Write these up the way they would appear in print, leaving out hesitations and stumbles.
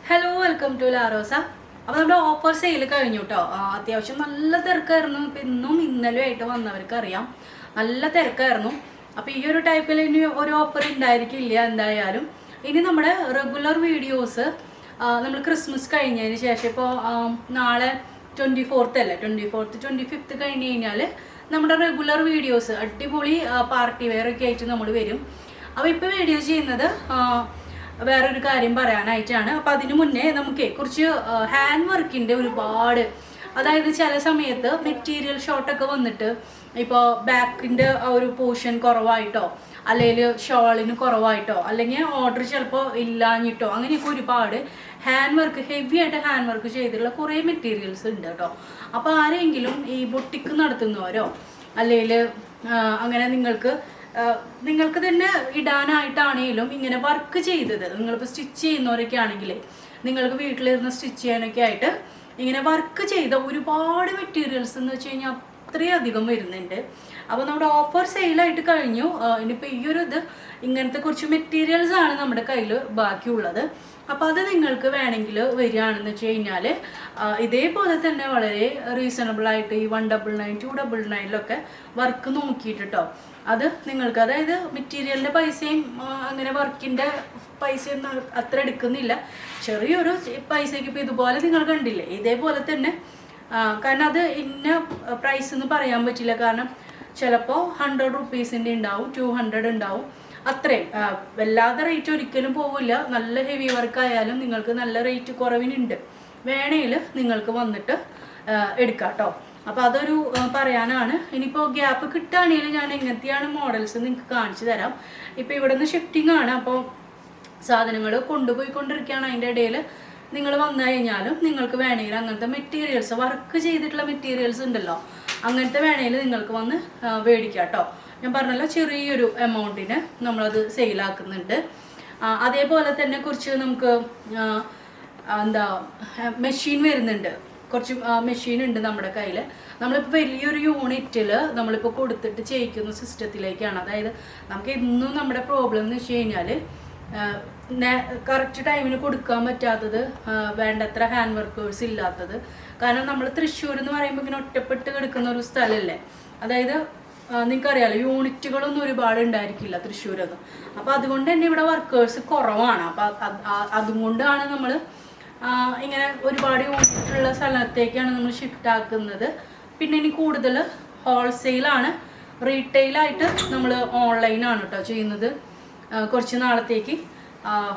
Hello welcome to Larosa. അപ്പോൾ നമ്മുടെ offer sale കഴിഞ്ഞു കേട്ടോ. അത്യാവശ്യം നല്ല തിരക്കായിരുന്നു. ഇപ്പം ഇന്നും ഇന്നലെയും ആയിട്ട് വന്നവർക്ക് അറിയാം, നല്ല തിരക്കായിരുന്നു. അപ്പോൾ ഈ ഒരു ടൈപ്പിൽ ഇനി ഒരു ഓഫർ ഉണ്ടായിരിക്കില്ല എന്തായാലും. ഇനി നമ്മുടെ റെഗുലർ വീഡിയോസ് നമ്മൾ ക്രിസ്മസ് കഴിഞ്ഞതിന് ശേഷം ഇപ്പോൾ നാളെ 24th അല്ലേ, 24th 25th കഴിഞ്ഞ് കഴിഞ്ഞാൽ നമ്മുടെ റെഗുലർ വീഡിയോസ് അടിപൊളി പാർട്ടി വെയർ ഒക്കെ ആയിട്ട് നമ്മൾ വരും. അപ്പോൾ ഇപ്പോൾ വീഡിയോ ചെയ്യുന്നത് വേറൊരു കാര്യം പറയാനായിട്ടാണ്. അപ്പോൾ അതിനു മുന്നേ നമുക്ക് കുറച്ച് ഹാൻഡ് വർക്കിൻ്റെ ഒരുപാട്, അതായത് ചില സമയത്ത് മെറ്റീരിയൽ ഷോർട്ടൊക്കെ വന്നിട്ട് ഇപ്പോൾ ബാക്കിൻ്റെ ആ ഒരു പോർഷൻ കുറവായിട്ടോ, അല്ലെങ്കിൽ ഷോളിന് കുറവായിട്ടോ, അല്ലെങ്കിൽ ഓർഡർ ചിലപ്പോൾ ഇല്ലാഞ്ഞിട്ടോ, അങ്ങനെയൊക്കെ ഒരുപാട് ഹാൻഡ് വർക്ക്, ഹെവി ആയിട്ട് ഹാൻഡ് വർക്ക് ചെയ്തിട്ടുള്ള കുറേ മെറ്റീരിയൽസ് ഉണ്ട് കേട്ടോ. അപ്പോൾ ആരെങ്കിലും ഈ ബൊട്ടിക്ക് നടത്തുന്നവരോ അല്ലെങ്കിൽ അങ്ങനെ നിങ്ങൾക്ക് തന്നെ ഇടാനായിട്ടാണെങ്കിലും ഇങ്ങനെ വർക്ക് ചെയ്തത്, നിങ്ങളിപ്പോൾ സ്റ്റിച്ച് ചെയ്യുന്നവരൊക്കെ ആണെങ്കിൽ നിങ്ങൾക്ക് വീട്ടിലിരുന്ന് സ്റ്റിച്ച് ചെയ്യാനൊക്കെ ആയിട്ട് ഇങ്ങനെ വർക്ക് ചെയ്ത ഒരുപാട് മെറ്റീരിയൽസ് എന്ന് വെച്ച് കഴിഞ്ഞാൽ അത്രയധികം വരുന്നുണ്ട്. അപ്പോൾ നമ്മുടെ ഓഫർ സെയിലായിട്ട് കഴിഞ്ഞു. ഇനിയിപ്പോൾ ഈ ഒരു ഇങ്ങനത്തെ കുറച്ച് മെറ്റീരിയൽസ് ആണ് നമ്മുടെ കയ്യിൽ ബാക്കിയുള്ളത്. അപ്പോൾ അത് നിങ്ങൾക്ക് വേണമെങ്കിൽ വരികയാണെന്ന് വെച്ച് കഴിഞ്ഞാൽ ഇതേപോലെ തന്നെ വളരെ റീസണബിളായിട്ട് ഈ 199, 299 വർക്ക് നോക്കിയിട്ട് കേട്ടോ. അത് നിങ്ങൾക്ക്, അതായത് മെറ്റീരിയലിൻ്റെ പൈസയും അങ്ങനെ വർക്കിൻ്റെ പൈസയൊന്നും അത്ര എടുക്കുന്നില്ല, ചെറിയൊരു പൈസയ്ക്ക് ഇപ്പോൾ ഇതുപോലെ നിങ്ങൾ കണ്ടില്ലേ, ഇതേപോലെ തന്നെ. കാരണം അത് ഇന്ന പ്രൈസ് എന്ന് പറയാൻ പറ്റില്ല, കാരണം ചിലപ്പോൾ 100 റുപ്പീസിൻ്റെ ഉണ്ടാവും, 200 ഉണ്ടാവും, അത്രയും വല്ലാതെ റേറ്റ് ഒരിക്കലും പോവില്ല. നല്ല ഹെവി വർക്ക് ആയാലും നിങ്ങൾക്ക് നല്ല റേറ്റ് കുറവിനുണ്ട്, വേണമെങ്കിൽ നിങ്ങൾക്ക് വന്നിട്ട് എടുക്കാം കേട്ടോ. അപ്പോൾ അതൊരു പറയാനാണ്. ഇനിയിപ്പോൾ ഗ്യാപ്പ് കിട്ടുകയാണെങ്കിൽ ഞാൻ എങ്ങനത്തെയാണ് മോഡൽസ് നിങ്ങൾക്ക് കാണിച്ചു തരാം. ഇപ്പോൾ ഇവിടെ നിന്ന് ഷിഫ്റ്റിംഗ് ആണ്, അപ്പോൾ സാധനങ്ങൾ കൊണ്ടുപോയിക്കൊണ്ടിരിക്കുകയാണ്. അതിൻ്റെ ഇടയിൽ നിങ്ങൾ വന്നു കഴിഞ്ഞാലും നിങ്ങൾക്ക് വേണമെങ്കിൽ അങ്ങനത്തെ മെറ്റീരിയൽസ്, വർക്ക് ചെയ്തിട്ടുള്ള മെറ്റീരിയൽസ് ഉണ്ടല്ലോ, അങ്ങനത്തെ വേണമെങ്കിൽ നിങ്ങൾക്ക് വന്ന് മേടിക്കാം കേട്ടോ. ഞാൻ പറഞ്ഞല്ലോ ചെറിയൊരു എമൗണ്ടിന് നമ്മളത് സെയിലാക്കുന്നുണ്ട്. അതേപോലെ തന്നെ കുറച്ച് നമുക്ക് മെഷീൻ വരുന്നുണ്ട്, കുറച്ച് മെഷീൻ ഉണ്ട് നമ്മുടെ കയ്യിൽ. നമ്മളിപ്പോൾ വലിയൊരു യൂണിറ്റിൽ നമ്മളിപ്പോൾ കൊടുത്തിട്ട് ചെയ്യിക്കുന്ന സിസ്റ്റത്തിലേക്കാണ്. അതായത് നമുക്ക് ഇന്നും നമ്മുടെ പ്രോബ്ലം എന്ന് വെച്ച് കഴിഞ്ഞാൽ കറക്റ്റ് ടൈമിന് കൊടുക്കാൻ പറ്റാത്തത്, വേണ്ടത്ര ഹാൻഡ് വർക്കേഴ്സ് ഇല്ലാത്തത്. കാരണം നമ്മൾ തൃശ്ശൂർ എന്ന് പറയുമ്പോൾ ഇങ്ങനെ ഒറ്റപ്പെട്ട് കിടക്കുന്ന ഒരു സ്ഥലമല്ലേ, അതായത് നിങ്ങൾക്കറിയാലോ യൂണിറ്റുകളൊന്നും ഒരുപാട് ഉണ്ടായിരിക്കില്ല തൃശ്ശൂരൊന്നും. അപ്പോൾ അതുകൊണ്ട് തന്നെ ഇവിടെ വർക്കേഴ്സ് കുറവാണ്. അപ്പോൾ അതുകൊണ്ടാണ് നമ്മൾ ഇങ്ങനെ ഒരുപാട് യൂണിറ്റുള്ള സ്ഥലത്തേക്കാണ് നമ്മൾ ഷിഫ്റ്റ് ആക്കുന്നത്. പിന്നെ ഇനി കൂടുതൽ ഹോൾസെയിലാണ്, റീറ്റെയിലായിട്ട് നമ്മൾ ഓൺലൈനാണ് കേട്ടോ ചെയ്യുന്നത് കുറച്ച് നാളത്തേക്ക്.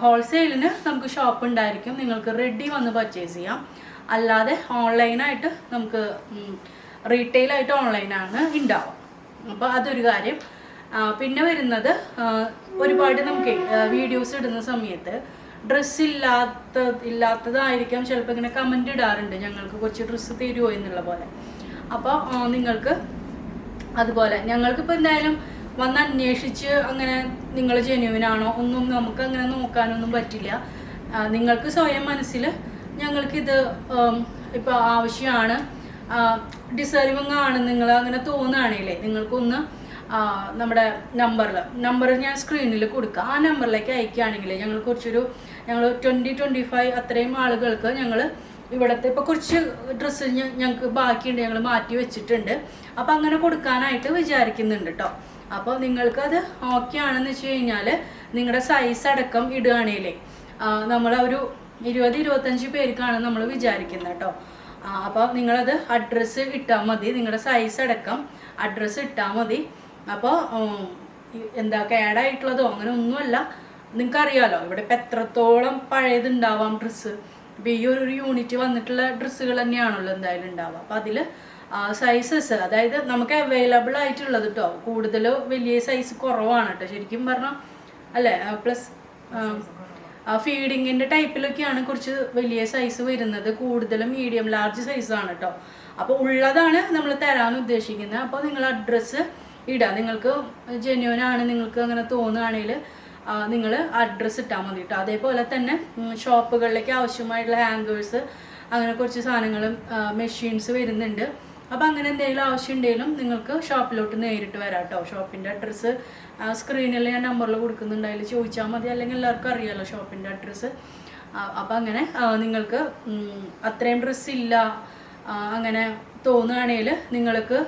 ഹോൾസെയിലിന് നമുക്ക് ഷോപ്പ് ഉണ്ടായിരിക്കും, നിങ്ങൾക്ക് റെഡി വന്ന് പർച്ചേസ് ചെയ്യാം. അല്ലാതെ ഓൺലൈനായിട്ട് നമുക്ക് റീറ്റെയിലായിട്ട് ഓൺലൈനാണ് ഉണ്ടാവുക. അപ്പോൾ അതൊരു കാര്യം. പിന്നെ വരുന്നത് ഒരുപാട് നമുക്ക് വീഡിയോസ് ഇടുന്ന സമയത്ത് ഡ്രസ്സ് ഇല്ലാത്തതായിരിക്കാം ചിലപ്പോൾ ഇങ്ങനെ കമൻറ്റ് ഇടാറുണ്ട്, ഞങ്ങൾക്ക് കുറച്ച് ഡ്രസ്സ് തരുമോ എന്നുള്ള പോലെ. അപ്പോൾ നിങ്ങൾക്ക് അതുപോലെ ഞങ്ങൾക്കിപ്പോൾ എന്തായാലും വന്ന് അന്വേഷിച്ച് അങ്ങനെ നിങ്ങൾ ജെന്യുവിനാണോ ഒന്നും നമുക്ക് അങ്ങനെ നോക്കാനൊന്നും പറ്റില്ല. നിങ്ങൾക്ക് സ്വയം മനസ്സിൽ ഞങ്ങൾക്കിത് ഇപ്പോൾ ആവശ്യമാണ്, ഡിസർവിങ് ആണ് നിങ്ങൾ അങ്ങനെ തോന്നുകയാണെങ്കിലേ നിങ്ങൾക്കൊന്ന് നമ്മുടെ നമ്പർ ഞാൻ സ്ക്രീനിൽ കൊടുക്കാം. ആ നമ്പറിലേക്ക് അയക്കുകയാണെങ്കിൽ ഞങ്ങൾ 20-25 അത്രയും ആളുകൾക്ക് ഞങ്ങൾ ഇവിടുത്തെ ഇപ്പോൾ കുറച്ച് ഡ്രസ്സ് ഞങ്ങൾക്ക് ബാക്കിയുണ്ട്, ഞങ്ങൾ മാറ്റി വെച്ചിട്ടുണ്ട്. അപ്പോൾ അങ്ങനെ കൊടുക്കാനായിട്ട് വിചാരിക്കുന്നുണ്ട് കേട്ടോ. അപ്പോൾ നിങ്ങൾക്കത് ഓക്കെ ആണെന്ന് വെച്ച് കഴിഞ്ഞാൽ നിങ്ങളുടെ സൈസ് അടക്കം ഇടുകയാണെങ്കിലേ നമ്മൾ ഒരു 20-25 പേർക്കാണ് നമ്മൾ വിചാരിക്കുന്നത് കേട്ടോ. അപ്പോൾ നിങ്ങളത് അഡ്രസ്സ് ഇട്ടാൽ മതി, നിങ്ങളുടെ സൈസ് അടക്കം അഡ്രസ്സ് ഇട്ടാൽ മതി. അപ്പോൾ കേടായിട്ടുള്ളതോ അങ്ങനെ ഒന്നുമല്ല, നിങ്ങൾക്കറിയാലോ ഇവിടെ ഇപ്പം എത്രത്തോളം പഴയതുണ്ടാവാം ഡ്രസ്സ്. ഇപ്പോൾ ഈ ഒരു യൂണിറ്റ് വന്നിട്ടുള്ള ഡ്രസ്സുകൾ തന്നെയാണല്ലോ എന്തായാലും ഉണ്ടാവുക. അപ്പോൾ അതിൽ സൈസസ്, അതായത് നമുക്ക് അവൈലബിൾ ആയിട്ടുള്ളത് കേട്ടോ, കൂടുതൽ വലിയ സൈസ് കുറവാണ് കേട്ടോ ശരിക്കും പറഞ്ഞാൽ, അല്ലേ. പ്ലസ് ഫീഡിങ്ങിൻ്റെ ടൈപ്പിലൊക്കെയാണ് കുറച്ച് വലിയ സൈസ് വരുന്നത്, കൂടുതലും മീഡിയം ലാർജ് സൈസാണ് കേട്ടോ. അപ്പോൾ ഉള്ളതാണ് നമ്മൾ തരാൻ ഉദ്ദേശിക്കുന്നത്. അപ്പോൾ നിങ്ങൾ അഡ്രസ്സ് ഇടാം, നിങ്ങൾക്ക് ജെന്യുവനാണ് നിങ്ങൾക്ക് അങ്ങനെ തോന്നുകയാണെങ്കിൽ നിങ്ങൾ അഡ്രസ്സ് ഇട്ടാൽ മതി കേട്ടോ. അതേപോലെ തന്നെ ഷോപ്പുകളിലേക്ക് ആവശ്യമായിട്ടുള്ള ഹാങ്കേഴ്സ് അങ്ങനെ കുറച്ച് സാധനങ്ങളും മെഷീൻസ് വരുന്നുണ്ട്. അപ്പോൾ അങ്ങനെ എന്തെങ്കിലും ആവശ്യം ഉണ്ടെങ്കിലും നിങ്ങൾക്ക് ഷോപ്പിലോട്ട് നേരിട്ട് വരാം കേട്ടോ. ഷോപ്പിൻ്റെ അഡ്രസ്സ് സ്ക്രീനിൽ ഞാൻ നമ്പറിൽ കൊടുക്കുന്നുണ്ട്, അതിൽ ചോദിച്ചാൽ മതി. അല്ലെങ്കിൽ എല്ലാവർക്കും അറിയാമല്ലോ ഷോപ്പിൻ്റെ അഡ്രസ്സ്. അപ്പം അങ്ങനെ നിങ്ങൾക്ക് അത്രയും ഡ്രസ്സ് ഇല്ല അങ്ങനെ തോന്നുകയാണെങ്കിൽ നിങ്ങൾക്ക്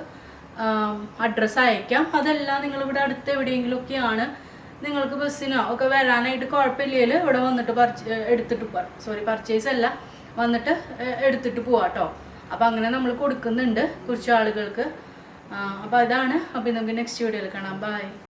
അഡ്രസ്സ് അയക്കാം. അതല്ല നിങ്ങളിവിടെ അടുത്ത് എവിടെയെങ്കിലുമൊക്കെയാണ് നിങ്ങൾക്ക് ബസ്സിനോ ഒക്കെ വരാനായിട്ട് കുഴപ്പമില്ലെങ്കിൽ ഇവിടെ വന്നിട്ട് പർച്ചേസ് അല്ല വന്നിട്ട് എടുത്തിട്ട് പോവാം കേട്ടോ. അപ്പം അങ്ങനെ നമ്മൾ കൊടുക്കുന്നുണ്ട് കുറച്ച് ആളുകൾക്ക്. അപ്പോൾ അതാണ്. അപ്പോൾ നമുക്ക് നെക്സ്റ്റ് വീഡിയോയിൽ കാണാം. ബൈ.